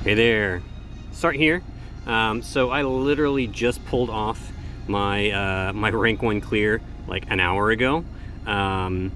Hey there, start here. So I literally just pulled off my my rank 1 clear like an hour ago. I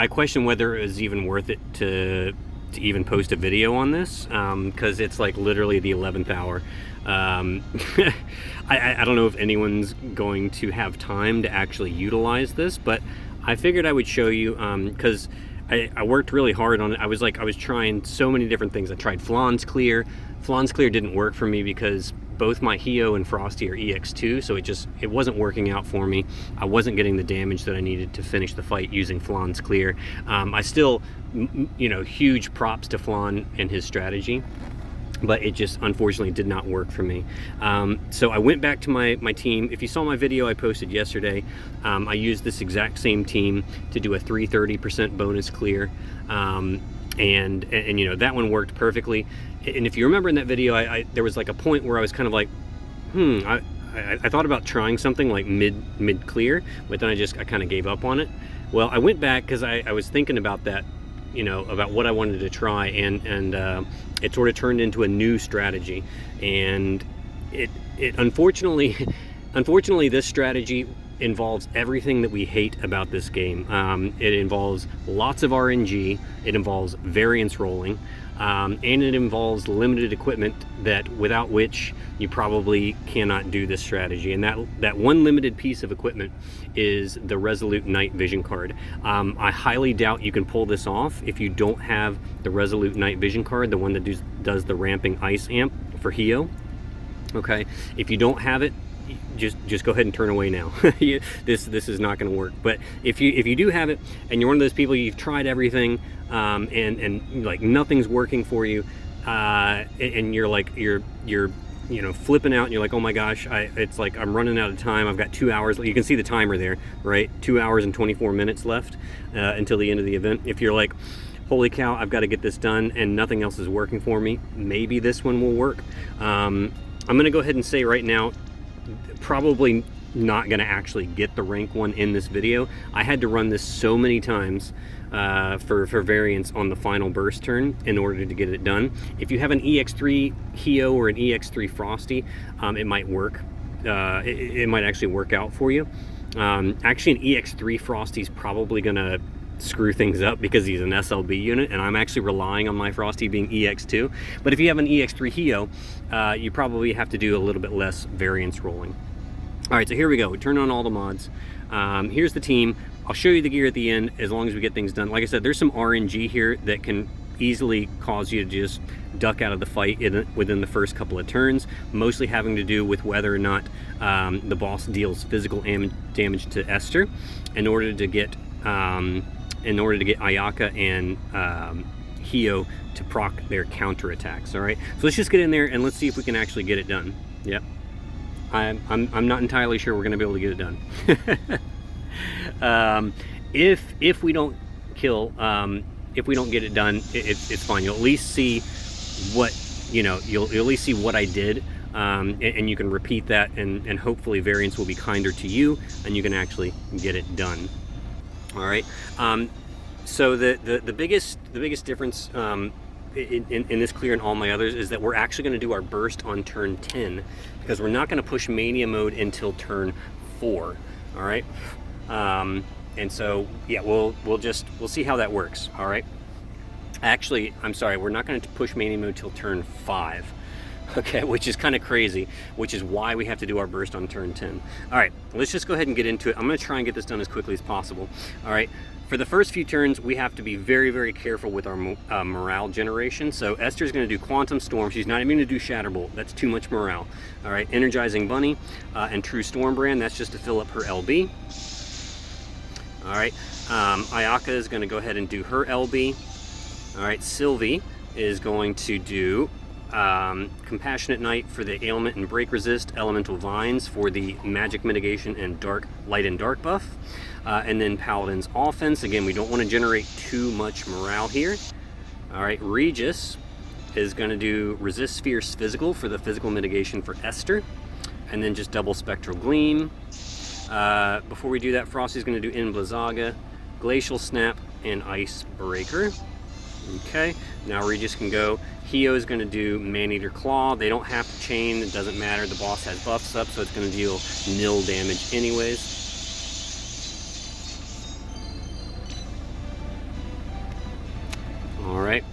question whether it was even worth it to even post a video on this, because it's like literally the 11th hour. I don't know if anyone's going to have time to actually utilize this, but I figured I would show you, because I worked really hard on it. I was trying so many different things. I tried Flan's Clear. Flan's Clear didn't work for me because both my Hio and Frosty are EX2, so it wasn't working out for me. I wasn't getting the damage that I needed to finish the fight using Flan's Clear. I still, huge props to Flan and his strategy, but it just unfortunately did not work for me. So I went back to my team. If you saw my video I posted yesterday, I used this exact same team to do a 330% bonus clear, and that one worked perfectly. And if you remember in that video, there was like a point where I was kind of like, I thought about trying something like mid clear, but then I kind of gave up on it. Well, I went back because I was thinking about that, about what I wanted to try, and it sort of turned into a new strategy. And it unfortunately this strategy involves everything that we hate about this game. It involves lots of RNG, it involves variance rolling, and it involves limited equipment without which you probably cannot do this strategy. And that one limited piece of equipment is the Resolute Night Vision card. I highly doubt you can pull this off if you don't have the Resolute Night Vision card, the one that does the ramping ice amp for Hio. Okay, if you don't have it, just go ahead and turn away now. This is not going to work. But if you do have it, and you're one of those people, you've tried everything, and like nothing's working for you, and you're flipping out, and you're like, oh my gosh, it's like I'm running out of time. I've got 2 hours. You can see the timer there, right? 2 hours and 24 minutes left until the end of the event. If you're like, holy cow, I've got to get this done, and nothing else is working for me, maybe this one will work. I'm going to go ahead and say right now, probably not going to actually get the rank 1 in this video. I had to run this so many times for variance on the final burst turn in order to get it done. If you have an EX3 Hio or an EX3 Frosty, it might work. It might actually work out for you. Actually, an EX3 Frosty is probably going to screw things up because he's an SLB unit, and I'm actually relying on my Frosty being EX2. But if you have an EX3 Hio, you probably have to do a little bit less variance rolling. All right, so here we go. We turn on all the mods. Here's the team. I'll show you the gear at the end as long as we get things done. Like I said, there's some RNG here that can easily cause you to just duck out of the fight within the first couple of turns, mostly having to do with whether or not the boss deals physical damage to Esther in order to get Ayaka and Hio to proc their counterattacks. All right, so let's just get in there and let's see if we can actually get it done. Yep, I'm not entirely sure we're going to be able to get it done. If we don't kill, if we don't get it done, it's fine. You'll at least see what you'll at least see what I did, and you can repeat that, and hopefully variance will be kinder to you, and you can actually get it done. All right. So the biggest difference in this clear and all my others is that we're actually going to do our burst on turn 10, because we're not going to push mania mode until turn 4. All right. And so yeah, we'll see how that works. All right. Actually, I'm sorry, we're not going to push mania mode till turn 5. Okay, which is kind of crazy, which is why we have to do our burst on turn 10. All right, let's just go ahead and get into it. I'm going to try and get this done as quickly as possible. All right, for the first few turns, we have to be very, very careful with our morale generation. So Esther's going to do Quantum Storm. She's not even going to do Shatterbolt. That's too much morale. All right, Energizing Bunny and True Stormbrand. That's just to fill up her LB. All right, Ayaka is going to go ahead and do her LB. All right, Sylvie is going to do Compassionate Knight for the ailment and break resist, Elemental Vines for the magic mitigation and light and dark buff, and then Paladin's offense. Again, we don't want to generate too much morale here. All right, Regis is going to do resist fierce physical for the physical mitigation for Esther, and then just double spectral gleam. Before we do that, Frosty's going to do In Blizzaga, glacial snap, and ice breaker. Okay, Now Regis can go. Hio is going to do Man-Eater Claw. They don't have to chain. It doesn't matter. The boss has buffs up, so it's going to deal nil damage anyways. All right.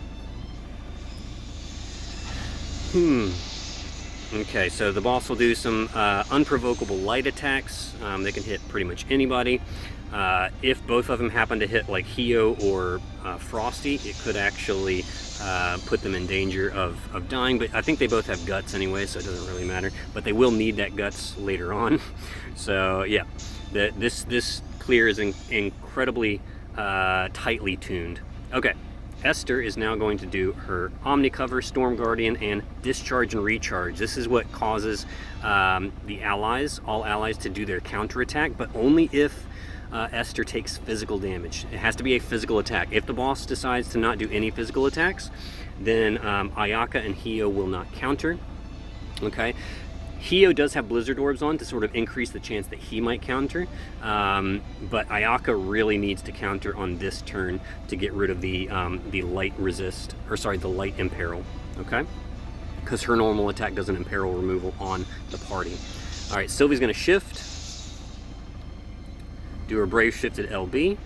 Okay, so the boss will do some unprovocable light attacks. They can hit pretty much anybody. If both of them happen to hit like Hio or Frosty, it could actually put them in danger of dying, but I think they both have guts anyway, so it doesn't really matter. But they will need that guts later on. So yeah, this clear is incredibly tightly tuned. Okay. Esther is now going to do her Omnicover, Storm Guardian, and Discharge and Recharge. This is what causes the allies, all allies, to do their counterattack, but only if Esther takes physical damage. It has to be a physical attack. If the boss decides to not do any physical attacks, then Ayaka and Hio will not counter. Okay. Hio does have Blizzard Orbs on to sort of increase the chance that he might counter, but Ayaka really needs to counter on this turn to get rid of the light resist, or sorry, the light imperil, okay? Because her normal attack does an imperil removal on the party. All right, Sylvie's gonna shift, do her Brave Shift at LB,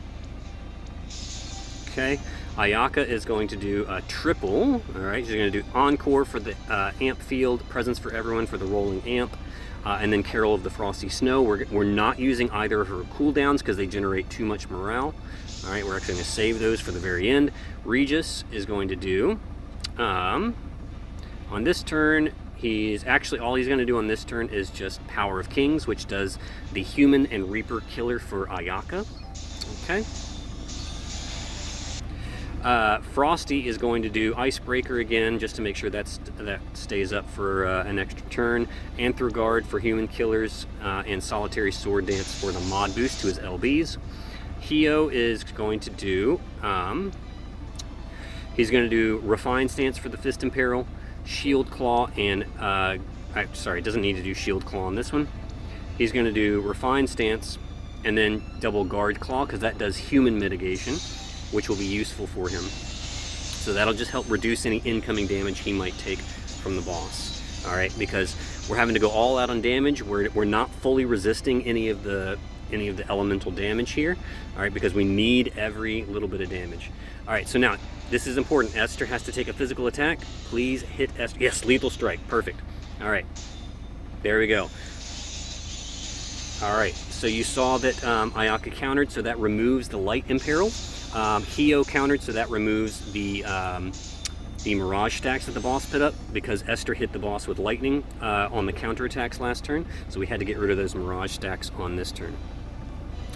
okay? Ayaka is going to do a triple. All right, she's going to do Encore for the amp field, Presence for Everyone for the rolling amp, and then Carol of the Frosty Snow. We're not using either of her cooldowns because they generate too much morale. All right, we're actually going to save those for the very end. Regis is going to do, on this turn, all he's going to do on this turn is just Power of Kings, which does the Human and Reaper Killer for Ayaka. Okay. Frosty is going to do Icebreaker again, just to make sure that stays up for an extra turn. Anthro Guard for Human Killers, and Solitary Sword Dance for the mod boost to his LBs. Hio is going to do, he's going to do Refine Stance for the Fist Imperil, Shield Claw, and, sorry, doesn't need to do Shield Claw on this one. He's going to do Refine Stance, and then double Guard Claw, because that does human mitigation, which will be useful for him. So that'll just help reduce any incoming damage he might take from the boss. All right, because we're having to go all out on damage. We're not fully resisting any of the elemental damage here. All right, because we need every little bit of damage. All right, so now this is important. Esther has to take a physical attack. Please hit Esther. Yes, lethal strike. Perfect. All right, there we go. All right, so you saw that Ayaka countered, so that removes the light imperil. Hio countered, so that removes the Mirage stacks that the boss put up, because Esther hit the boss with lightning on the counterattacks last turn, so we had to get rid of those Mirage stacks on this turn.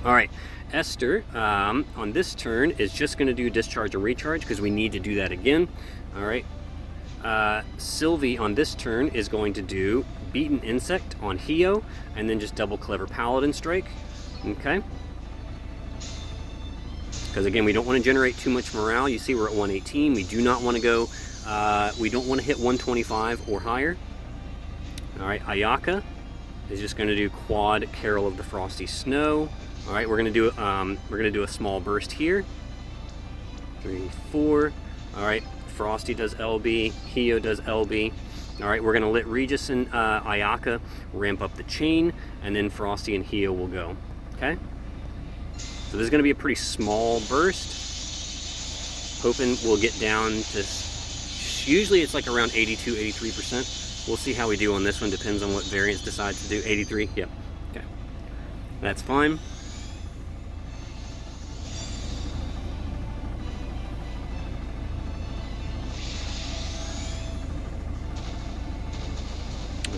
All right, Esther on this turn is just going to do Discharge and Recharge, because we need to do that again. All right, Sylvie on this turn is going to do Beaten Insect on Hio, and then just double Clever Paladin Strike. Okay. Because again, we don't want to generate too much morale. You see we're at 118. We do not want to go, we don't want to hit 125 or higher. All right, Ayaka is just going to do quad Carol of the Frosty Snow. All right, we're going to do a small burst here. 3, 4. All right, Frosty does LB, Hio does LB. All right, we're going to let Regis and Ayaka ramp up the chain, and then Frosty and Hio will go. Okay. So this is going to be a pretty small burst. Hoping we'll get down to, usually it's like around 82, 83%. We'll see how we do on this one. Depends on what Variance decides to do. 83, yep. Okay. That's fine.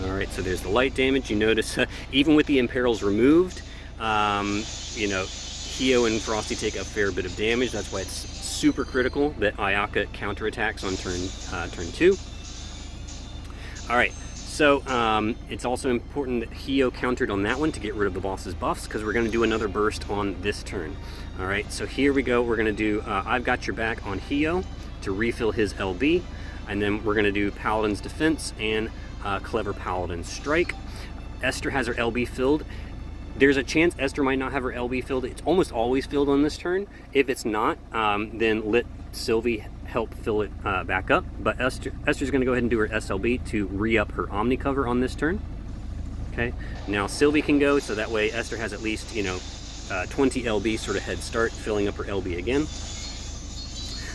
All right, so there's the light damage. You notice even with the imperils removed, you know, Hio and Frosty take a fair bit of damage. That's why it's super critical that Ayaka counterattacks on turn 2. All right, so it's also important that Hio countered on that one to get rid of the boss's buffs, because we're going to do another burst on this turn. All right, so here we go. We're going to do I've Got Your Back on Hio to refill his LB, and then we're going to do Paladin's Defense and Clever Paladin Strike. Esther has her LB filled. There's a chance Esther might not have her LB filled. It's almost always filled on this turn. If it's not, then let Sylvie help fill it back up. But Esther's going to go ahead and do her SLB to re-up her Omni cover on this turn. Okay, now Sylvie can go, so that way Esther has at least, 20 LB sort of head start, filling up her LB again.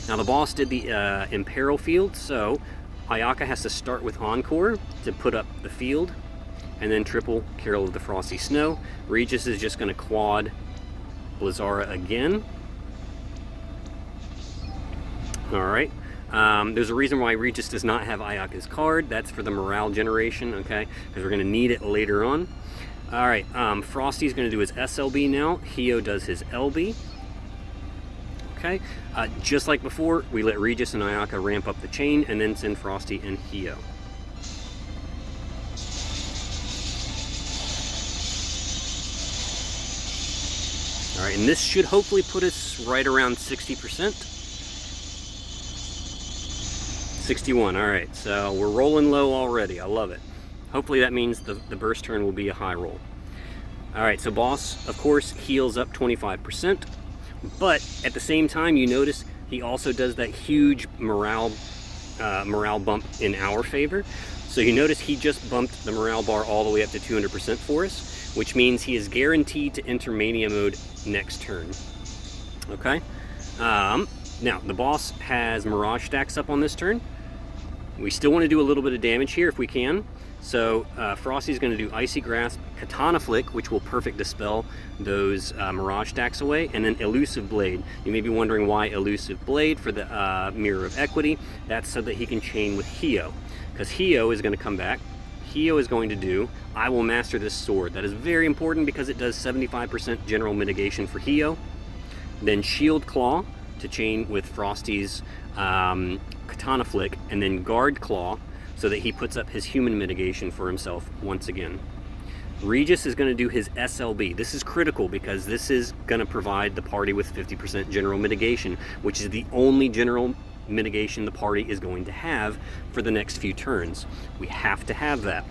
Now the boss did the Imperil field, so Ayaka has to start with Encore to put up the field, and then triple Carol of the Frosty Snow. Regis is just going to quad Blizzara again. Alright, there's a reason why Regis does not have Ayaka's card. That's for the morale generation, okay? Because we're going to need it later on. Alright, Frosty's going to do his SLB now. Hio does his LB. Okay, just like before, we let Regis and Ayaka ramp up the chain and then send Frosty and Hio. Alright, and this should hopefully put us right around 60%. 61, alright, so we're rolling low already. I love it. Hopefully that means the burst turn will be a high roll. Alright, so boss, of course, heals up 25%, but at the same time, you notice he also does that huge morale bump in our favor. So you notice he just bumped the morale bar all the way up to 200% for us, which means he is guaranteed to enter Mania mode next turn. Okay? Now, the boss has Mirage stacks up on this turn. We still want to do a little bit of damage here if we can. So Frosty's going to do Icy Grasp, Katana Flick, which will perfect dispel those Mirage stacks away, and then Elusive Blade. You may be wondering why Elusive Blade for the Mirror of Equity. That's so that he can chain with Hio, because Hio is going to come back. Hio is going to do I Will Master This Sword. That is very important because it does 75% general mitigation for Hio. Then Shield Claw to chain with Frosty's Katana Flick, and then Guard Claw so that he puts up his human mitigation for himself once again. Regis is going to do his SLB. This is critical because this is going to provide the party with 50% general mitigation, which is the only general mitigation the party is going to have for the next few turns. We have to have that.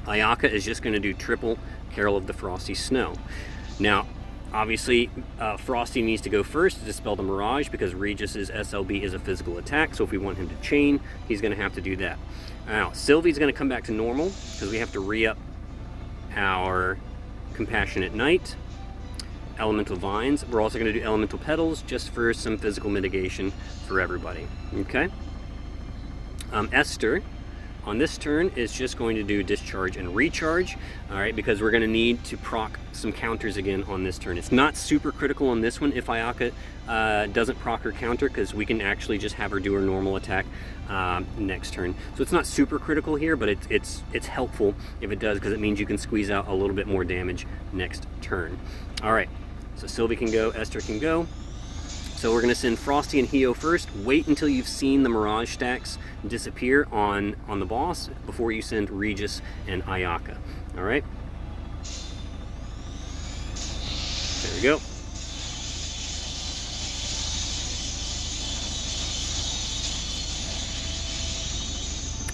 Ayaka is just going to do triple Carol of the Frosty Snow. Now, obviously, Frosty needs to go first to dispel the Mirage because Regis's SLB is a physical attack, so if we want him to chain, he's going to have to do that. Now, Sylvie's going to come back to normal because we have to re-up our Compassionate Knight, Elemental Vines. We're also going to do Elemental Petals just for some physical mitigation for everybody. Okay? Esther, on this turn, is just going to do Discharge and Recharge, all right, because we're going to need to proc some counters again on this turn. It's not super critical on this one if Ayaka doesn't proc her counter, because we can actually just have her do her normal attack next turn. So it's not super critical here, but it's helpful if it does, because it means you can squeeze out a little bit more damage next turn. All right, so Sylvie can go, Esther can go. So we're going to send Frosty and Hio first. Wait until you've seen the Mirage stacks disappear on the boss before you send Regis and Ayaka. All right. There we go.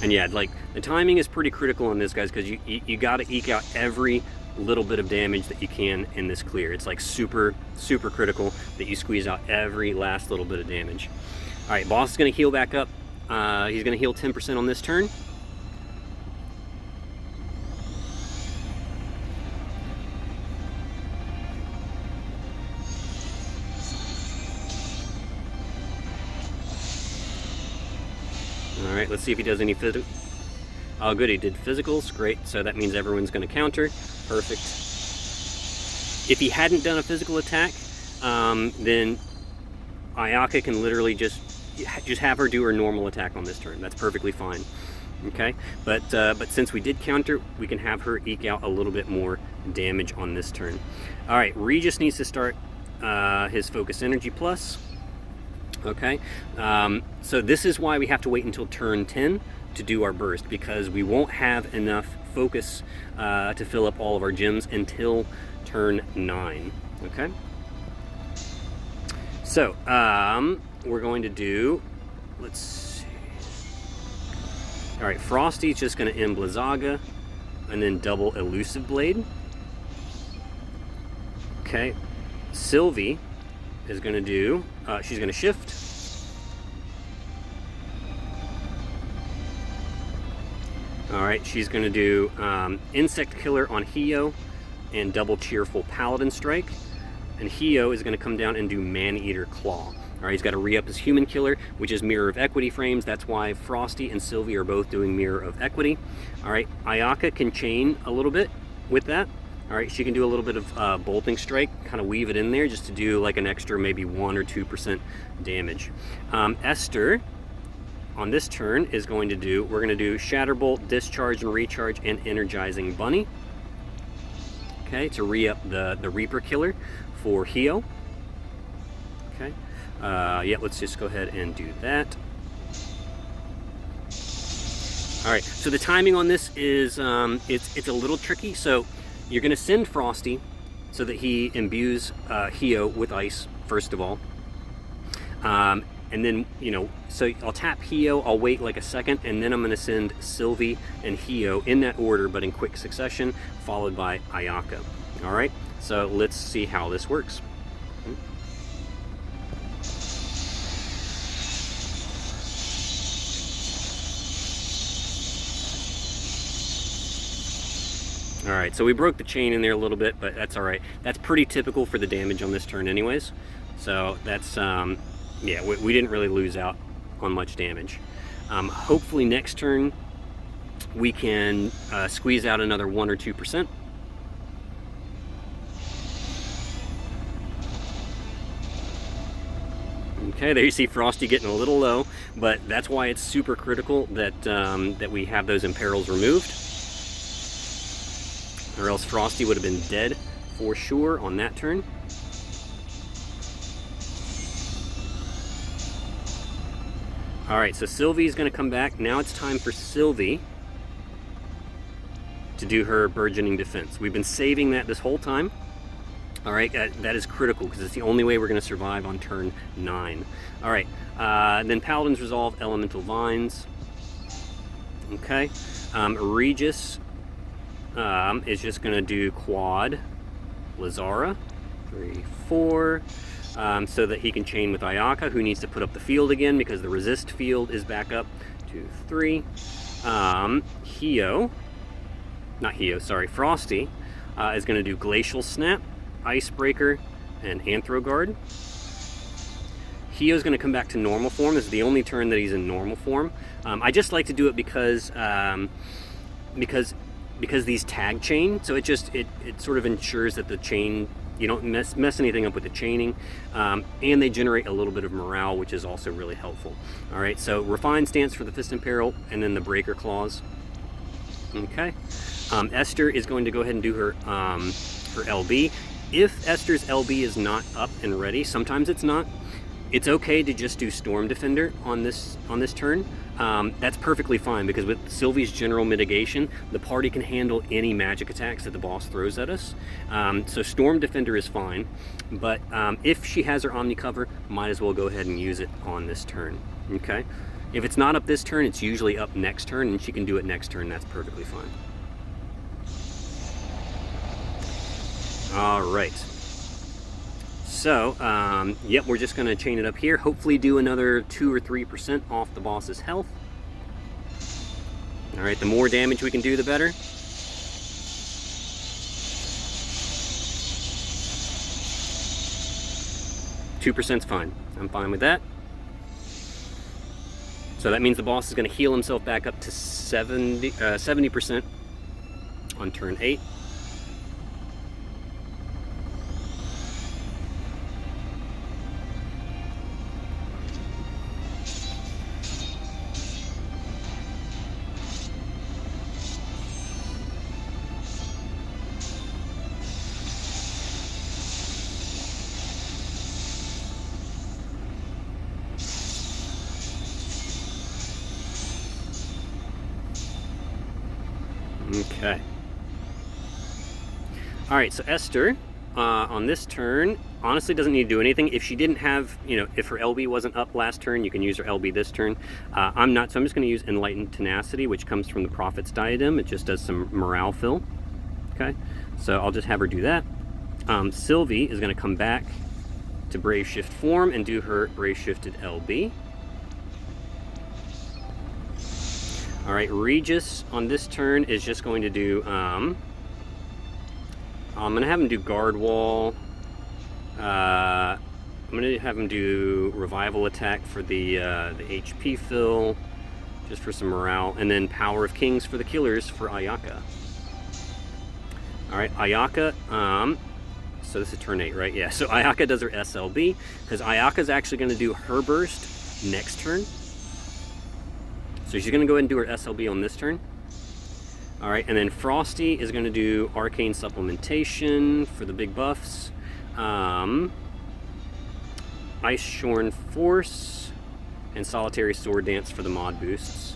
And yeah, like the timing is pretty critical on this, guys, because you got to eke out every little bit of damage that you can in this clear. It's like super critical that you squeeze out every last little bit of damage. All right, boss is going to heal back up. He's going to heal 10% on this turn. All right, let's see if he does any physical. Oh, good, he did physicals. Great, so that means everyone's going to counter. Perfect. If he hadn't done a physical attack, then Ayaka can literally just have her do her normal attack on this turn. That's perfectly fine. Okay, but since we did counter, we can have her eke out a little bit more damage on this turn. All right, Regis needs to start his Focus Energy Plus. Okay, so this is why we have to wait until turn 10 to do our burst, because we won't have enough focus to fill up all of our gems until turn 9. Okay, so we're going to do, let's see, all right, Frosty's just going to end Blizzaga and then double Elusive Blade. Okay, Sylvie is going to do, she's going to shift, All right, she's going to do Insect Killer on Hio and double Cheerful Paladin Strike. And Hio is going to come down and do Man-Eater Claw. All right, he's got to re-up his Human Killer, which is Mirror of Equity frames. That's why Frosty and Sylvie are both doing Mirror of Equity. All right, Ayaka can chain a little bit with that. All right, she can do a little bit of Bolting Strike, kind of weave it in there just to do like an extra maybe 1 or 2% damage. Esther, on this turn, is going to do, we're going to do Shatterbolt, Discharge and Recharge, and Energizing Bunny. Okay, to re-up the Reaper Killer for Hio. Okay, yeah, let's just go ahead and do that. All right, so the timing on this is, it's a little tricky. So you're gonna send Frosty so that he imbues Hio with ice, first of all. And then, you know, so I'll tap Hio, I'll wait like a second, and then I'm gonna send Sylvie and Hio in that order, but in quick succession, followed by Ayaka. All right, so let's see how this works. All right, so we broke the chain in there a little bit, but that's all right. That's pretty typical for the damage on this turn anyways. So that's, yeah, we didn't really lose out on much damage. Hopefully next turn we can squeeze out another 1 or 2%. Okay, there you see Frosty getting a little low, but that's why it's super critical that, that we have those imperils removed. Or else Frosty would have been dead for sure on that turn. All right, so Sylvie's gonna come back. Now it's time for Sylvie to do her Burgeoning Defense. We've been saving that this whole time. All right, that is critical because it's the only way we're gonna survive on turn 9. All right, then Paladin's Resolve, Elemental Vines. Okay, Regis is just gonna do Quad Lazara, 3, 4, so that he can chain with Ayaka, who needs to put up the field again because the resist field is back up. 2, 3. Frosty is gonna do Glacial Snap, Icebreaker, and Anthrogard. Hio's going to come back to normal form. This is the only turn that he's in normal form. I just like to do it because these tag chain, so it sort of ensures that the chain, you don't mess anything up with the chaining, and they generate a little bit of morale, which is also really helpful. All right, so Refined Stance for the Fist and Peril, and then the Breaker Claws. Okay, Esther is going to go ahead and do her LB. If Esther's LB is not up and ready, sometimes it's not, it's okay to just do Storm Defender on this turn. That's perfectly fine because with Sylvie's general mitigation, the party can handle any magic attacks that the boss throws at us. So Storm Defender is fine, but if she has her Omni Cover, might as well go ahead and use it on this turn. Okay, if it's not up this turn, it's usually up next turn, and she can do it next turn. That's perfectly fine. All right, so yep, we're just gonna chain it up here, hopefully do another 2 or 3% off the boss's health. All right, the more damage we can do, the better. %'s fine. I'm fine with that. So that means the boss is gonna heal himself back up to 70% on turn 8. Okay. All right, so Esther, on this turn, honestly doesn't need to do anything. If she didn't have, if her LB wasn't up last turn, you can use her LB this turn. I'm not, so I'm just going to use Enlightened Tenacity, which comes from the Prophet's Diadem. It just does some morale fill. Okay, so I'll just have her do that. Sylvie is going to come back to Brave Shift form and do her Brave Shifted LB. All right, Regis on this turn is just going to do, I'm going to have him do Guard Wall. I'm going to have him do Revival Attack for the HP fill, just for some morale, and then Power of Kings for the killers for Ayaka. All right, Ayaka, so this is turn 8, right? Yeah, so Ayaka does her SLB, because Ayaka's actually going to do her burst next turn. So she's going to go ahead and do her SLB on this turn. All right, and then Frosty is going to do Arcane Supplementation for the big buffs. Ice Shorn Force and Solitary Sword Dance for the mod boosts.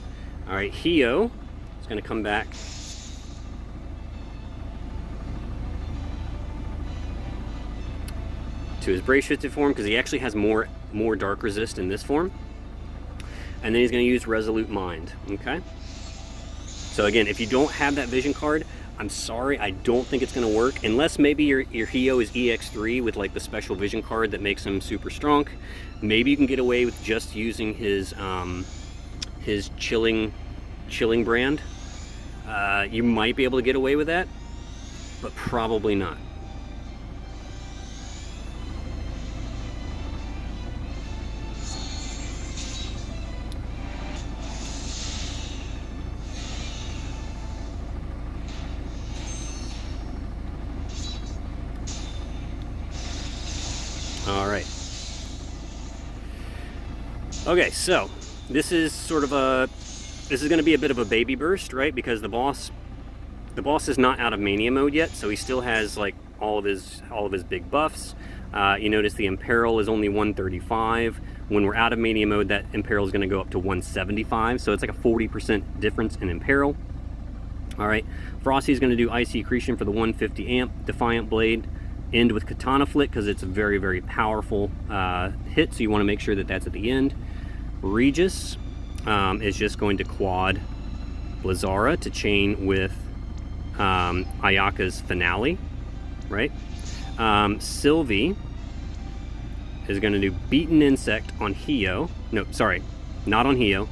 All right, Hio is going to come back to his Brave Shifted form because he actually has more dark resist in this form. And then he's going to use Resolute Mind, okay? So again, if you don't have that vision card, I'm sorry, I don't think it's going to work. Unless maybe your Hio is EX3 with like the special vision card that makes him super strong. Maybe you can get away with just using his chilling brand. You might be able to get away with that, but probably not. All right. Okay, so this is sort of this is going to be a bit of a baby burst, right? Because the boss is not out of mania mode yet, so he still has like all of his big buffs. You notice the Imperil is only 135. When we're out of mania mode, that Imperil is going to go up to 175. So it's like a 40% difference in Imperil. All right, Frosty's going to do Icy Accretion for the 150 amp Defiant Blade. End with Katana Flick because it's a very, very powerful hit, so you want to make sure that that's at the end. Regis is just going to quad Blazara to chain with Ayaka's Finale, right? Sylvie is going to do Beaten Insect on Hio. No, sorry, not on Hio.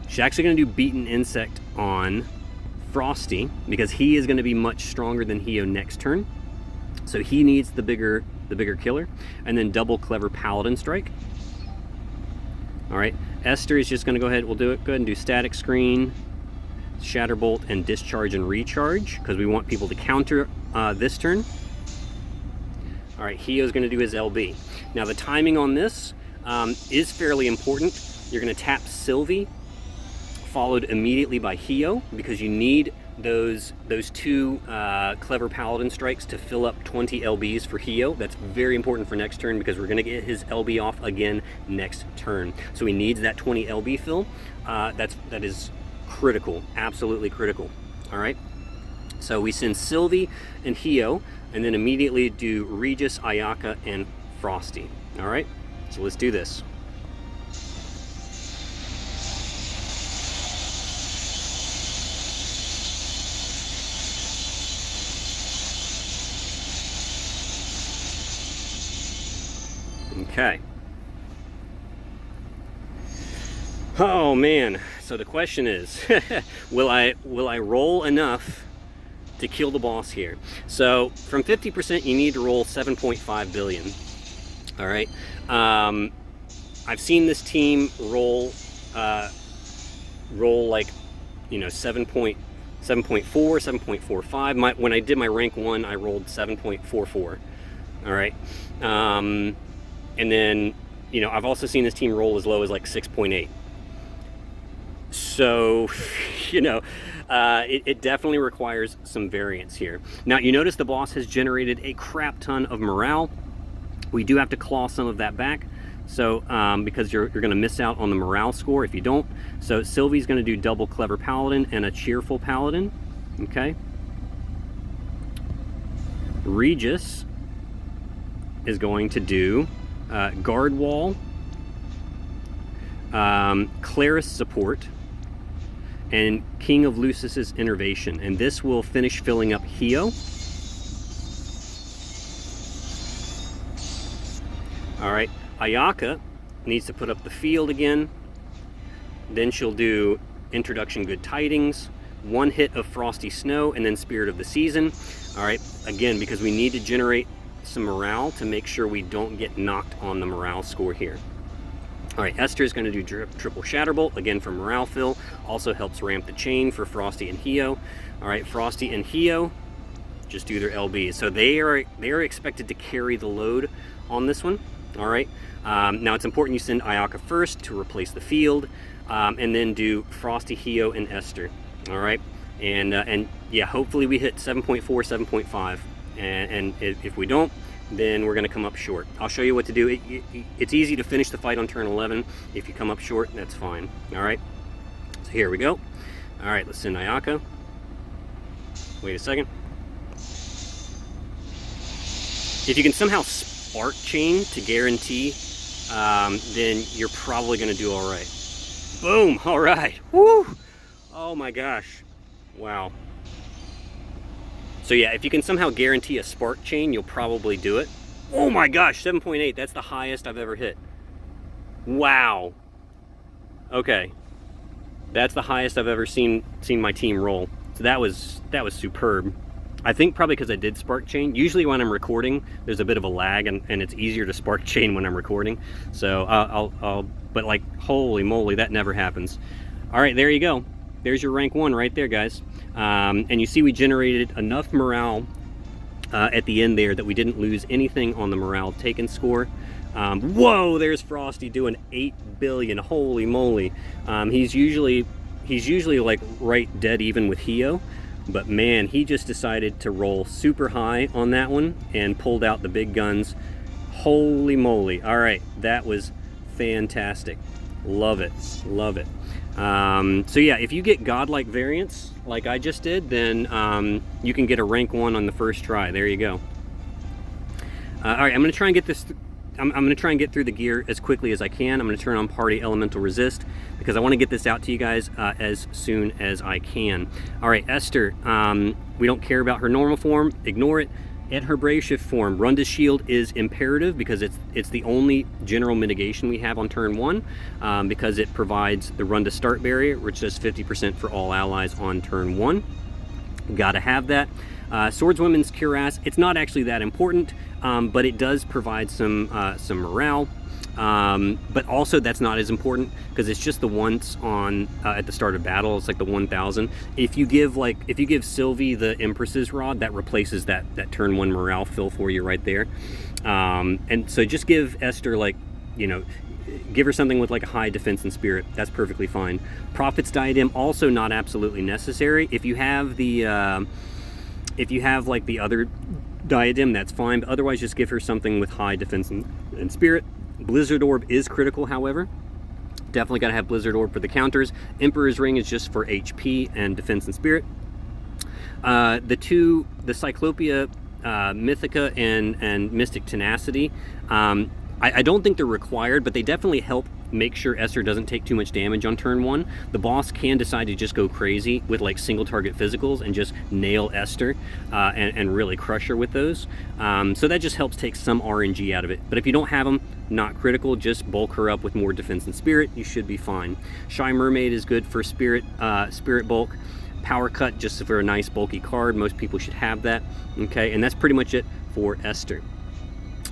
She's actually going to do Beaten Insect on Frosty because he is going to be much stronger than Hio next turn. So he needs the bigger killer, and then double Clever Paladin Strike. All right, Esther is just going to go ahead. We'll do it. Go ahead and do Static Screen, Shatterbolt, and Discharge and Recharge because we want people to counter this turn. All right, Hio's going to do his LB. Now the timing on this is fairly important. You're going to tap Sylvie, followed immediately by Hio because you need those two Clever Paladin Strikes to fill up 20 LBs for Hio. That's very important for next turn because we're going to get his LB off again next turn. So he needs that 20 LB fill. That is critical, absolutely critical. All right. So we send Sylvie and Hio, and then immediately do Regis, Ayaka, and Frosty. All right. So let's do this. Okay. Oh man. So the question is, will I roll enough to kill the boss here? So from 50%, you need to roll 7.5 billion. All right. I've seen this team roll like, you know, 7.4, 7.45. When I did my rank 1, I rolled 7.44. All right. And then, you know, I've also seen this team roll as low as like 6.8. So, you know, it definitely requires some variance here. Now, you notice the boss has generated a crap ton of morale. We do have to claw some of that back. So, because you're going to miss out on the morale score if you don't. So, Sylvie's going to do double Clever Paladin and a Cheerful Paladin. Okay. Regis is going to do Guard Wall, Claris Support, and King of Lucis's Innervation, and this will finish filling up Hio. All right, Ayaka needs to put up the field again. Then she'll do Introduction Good Tidings, 1 hit of Frosty Snow, and then Spirit of the Season. All right, again, because we need to generate some morale to make sure we don't get knocked on the morale score here. All right, Esther is going to do triple Shatterbolt, again for morale fill. Also helps ramp the chain for Frosty and Hio. All right, Frosty and Hio just do their LBs. So they are expected to carry the load on this one. All right, now it's important you send Ayaka first to replace the field, and then do Frosty, Hio, and Esther. All right, and yeah, hopefully we hit 7.4, 7.5, and if we don't, then we're going to come up short. I'll show you what to do. It's easy to finish the fight on turn 11. If you come up short, that's fine. All right, so here we go. All right, let's send Ayaka. Wait a second. If you can somehow spark chain to guarantee, then you're probably going to do all right. Boom, all right. Woo! Oh my gosh, wow. So yeah, if you can somehow guarantee a spark chain, you'll probably do it. Oh my gosh, 7.8, that's the highest I've ever hit. Wow. Okay. That's the highest I've ever seen my team roll. So that was superb. I think probably because I did spark chain. Usually when I'm recording, there's a bit of a lag and it's easier to spark chain when I'm recording. So but like, holy moly, that never happens. All right, there you go. There's your rank 1 right there, guys. And you see we generated enough morale at the end there that we didn't lose anything on the morale taken score. Whoa, there's Frosty doing 8 billion. Holy moly. He's usually like right dead even with Hio, but man, he just decided to roll super high on that one and pulled out the big guns. Holy moly. All right, that was fantastic. Love it, love it. So yeah, if you get godlike variance like I just did, then you can get a rank 1 on the first try. There you go. All right, I'm going to try and get this. I'm going to try and get through the gear as quickly as I can. I'm going to turn on Party Elemental Resist because I want to get this out to you guys as soon as I can. All right, Esther. We don't care about her normal form. Ignore it. At her Brave Shift form, Runda's Shield is imperative because it's the only general mitigation we have on turn 1, because it provides the Runda start barrier, which does 50% for all allies on turn 1. Gotta have that. Swordswoman's Cuirass, it's not actually that important, but it does provide some morale. But also that's not as important because it's just the once on at the start of battle. It's like the 1000. If you give Sylvie the Empress's Rod, that replaces that turn 1 morale fill for you right there. And so just give Esther, like, you know, give her something with like a high defense and spirit. That's perfectly fine. Prophet's Diadem, also not absolutely necessary. If you have like the other diadem, that's fine, but otherwise just give her something with high defense and spirit. Blizzard Orb is critical, however. Definitely got to have Blizzard Orb for the counters. Emperor's Ring is just for HP and defense and spirit. The Cyclopia Mythica and Mystic Tenacity, I don't think they're required, but they definitely help make sure Esther doesn't take too much damage on turn 1. The boss can decide to just go crazy with like single target physicals and just nail Esther and really crush her with those. So that just helps take some RNG out of it. But if you don't have them, not critical, just bulk her up with more defense and spirit. You should be fine. Shy Mermaid is good for spirit bulk. Power Cut just for a nice bulky card. Most people should have that. Okay, and that's pretty much it for Esther.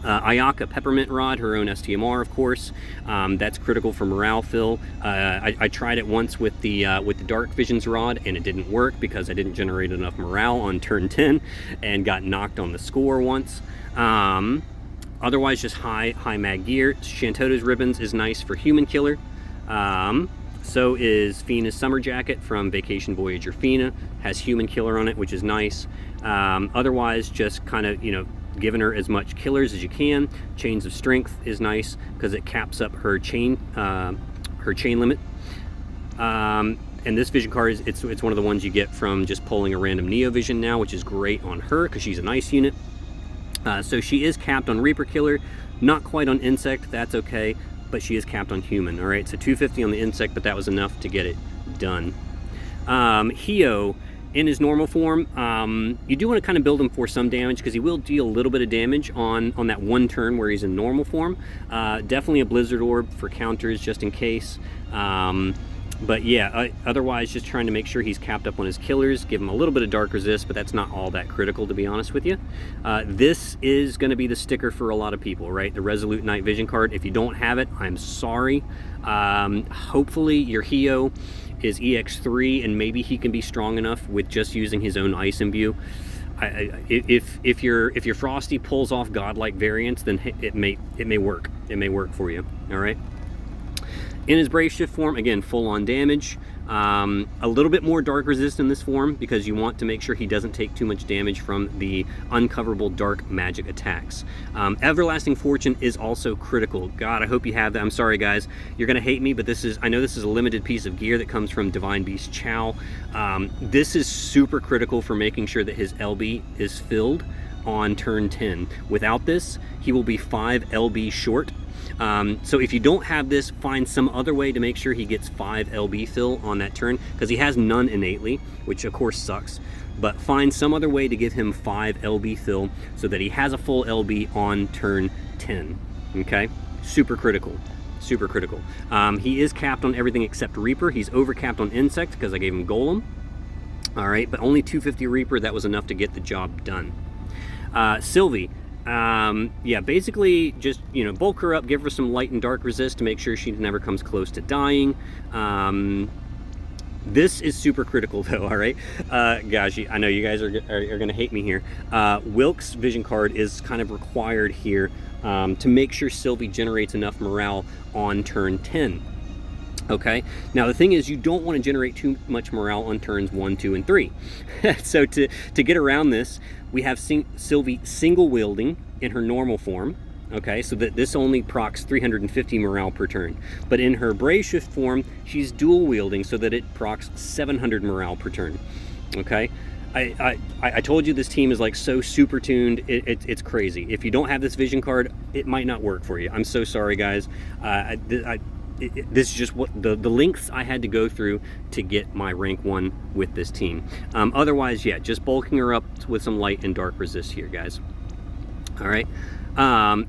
Ayaka Peppermint Rod, her own STMR, of course. That's critical for morale fill. I tried it once with the Dark Visions Rod, and it didn't work because I didn't generate enough morale on turn 10 and got knocked on the score once. Otherwise, just high mag gear. Shantota's Ribbons is nice for Human Killer. So is Fina's Summer Jacket from Vacation Voyager Fina. Has Human Killer on it, which is nice. Otherwise, just kind of, you know, giving her as much killers as you can. Chains of Strength is nice because it caps up her chain limit. And this vision card it's one of the ones you get from just pulling a random Neo Vision now, which is great on her because she's a nice unit. So she is capped on Reaper Killer, not quite on Insect. That's okay, but she is capped on Human. All right, so 250 on the Insect, but that was enough to get it done. Hio, in his normal form, you do want to kind of build him for some damage because he will deal a little bit of damage on that one turn where he's in normal form. Definitely a Blizzard Orb for counters just in case. But yeah, otherwise just trying to make sure he's capped up on his killers, give him a little bit of dark resist, but that's not all that critical, to be honest with you. This is going to be the sticker for a lot of people, right? The Resolute Night Vision card. If you don't have it, I'm sorry. Hopefully your Hio is EX3 and maybe he can be strong enough with just using his own Ice Imbue. If your Frosty pulls off godlike variance, then it may work. It may work for you. All right. In his Brave Shift form, again, full on damage. A little bit more dark resist in this form because you want to make sure he doesn't take too much damage from the uncoverable dark magic attacks. Everlasting Fortune is also critical. God, I hope you have that. I'm sorry, guys. You're gonna hate me, but I know this is a limited piece of gear that comes from Divine Beast Chow. This is super critical for making sure that his LB is filled on turn 10. Without this, he will be 5 LB short. So if you don't have this, find some other way to make sure he gets 5 LB fill on that turn, because he has none innately, which of course sucks, but find some other way to give him 5 LB fill so that he has a full LB on turn 10. Okay, super critical. Super critical. He is capped on everything except Reaper. He's overcapped on Insect because I gave him Golem. All right, but only 250 Reaper. That was enough to get the job done. Sylvie. Yeah, basically just, bulk her up, give her some light and dark resist to make sure she never comes close to dying. This is super critical though, all right? Gosh, I know you guys are going to hate me here. Wilk's Vision card is kind of required here to make sure Sylvie generates enough morale on turn 10. Okay, now the thing is, you don't want to generate too much morale on turns 1, 2, and 3. So to get around this, we have Sylvie single wielding in her normal form. Okay, so that this only procs 350 morale per turn. But in her Brave Shift form, she's dual wielding so that it procs 700 morale per turn. Okay, I told you this team is like so super tuned, it's crazy. If you don't have this Vision card, it might not work for you. I'm so sorry, guys. This is just what the lengths I had to go through to get my rank 1 with this team. Otherwise, yeah, just bulking her up with some light and dark resist here, guys. All right.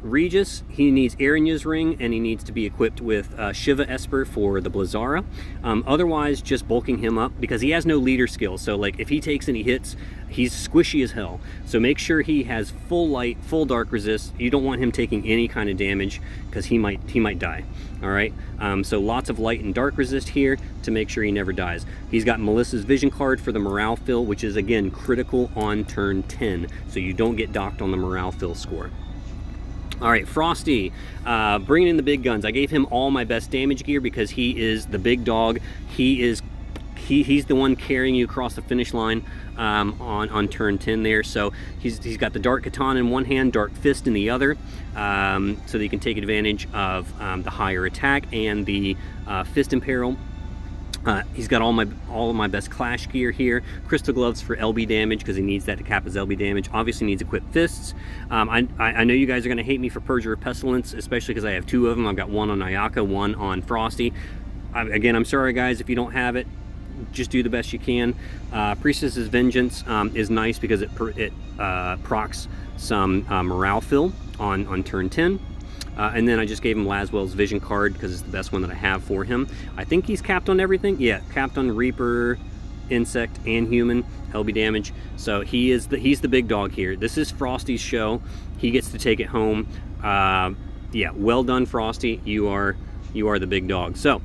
Regis, he needs Aranya's Ring, and he needs to be equipped with Shiva Esper for the Blizzara. Otherwise, just bulking him up because he has no leader skill. So, like, if he takes any hits, he's squishy as hell. So make sure he has full light, full dark resist. You don't want him taking any kind of damage because he might die. All right. So lots of light and dark resist here to make sure he never dies. He's got Melissa's Vision card for the morale fill, which is again critical on turn 10, so you don't get docked on the morale fill score. All right, Frosty, bringing in the big guns. I gave him all my best damage gear because he is the big dog. He's the one carrying you across the finish line on turn 10 there. So he's got the Dark Katana in one hand, Dark Fist in the other, so that he can take advantage of the higher attack and the Fist Imperil. He's got all of my best Clash gear here. Crystal Gloves for LB damage because he needs that to cap his LB damage. Obviously needs equipped fists. I know you guys are going to hate me for Purger of Pestilence, especially because I have 2 of them. I've got one on Ayaka, one on Frosty. Again, I'm sorry guys if you don't have it. Just do the best you can. Priestess's Vengeance is nice because it procs some morale fill on turn 10. And then I just gave him Laswell's Vision card because it's the best one that I have for him. I think he's capped on everything. Yeah, capped on Reaper, Insect, and Human LB damage. So he's the big dog here. This is Frosty's show. He gets to take it home. Yeah, well done, Frosty. You are the big dog. So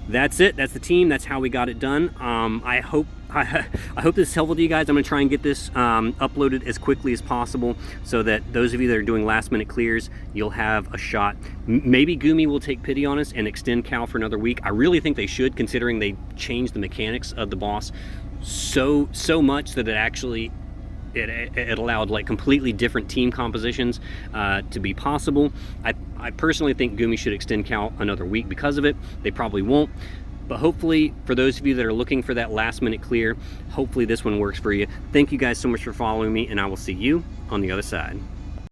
that's it. That's the team. That's how we got it done. I hope this is helpful to you guys. I'm going to try and get this uploaded as quickly as possible so that those of you that are doing last minute clears, you'll have a shot. Maybe Gumi will take pity on us and extend Cal for another week. I really think they should, considering they changed the mechanics of the boss so much that it actually it allowed like completely different team compositions to be possible. I personally think Gumi should extend Cal another week because of it. They probably won't. But hopefully, for those of you that are looking for that last minute clear, hopefully this one works for you. Thank you guys so much for following me, and I will see you on the other side.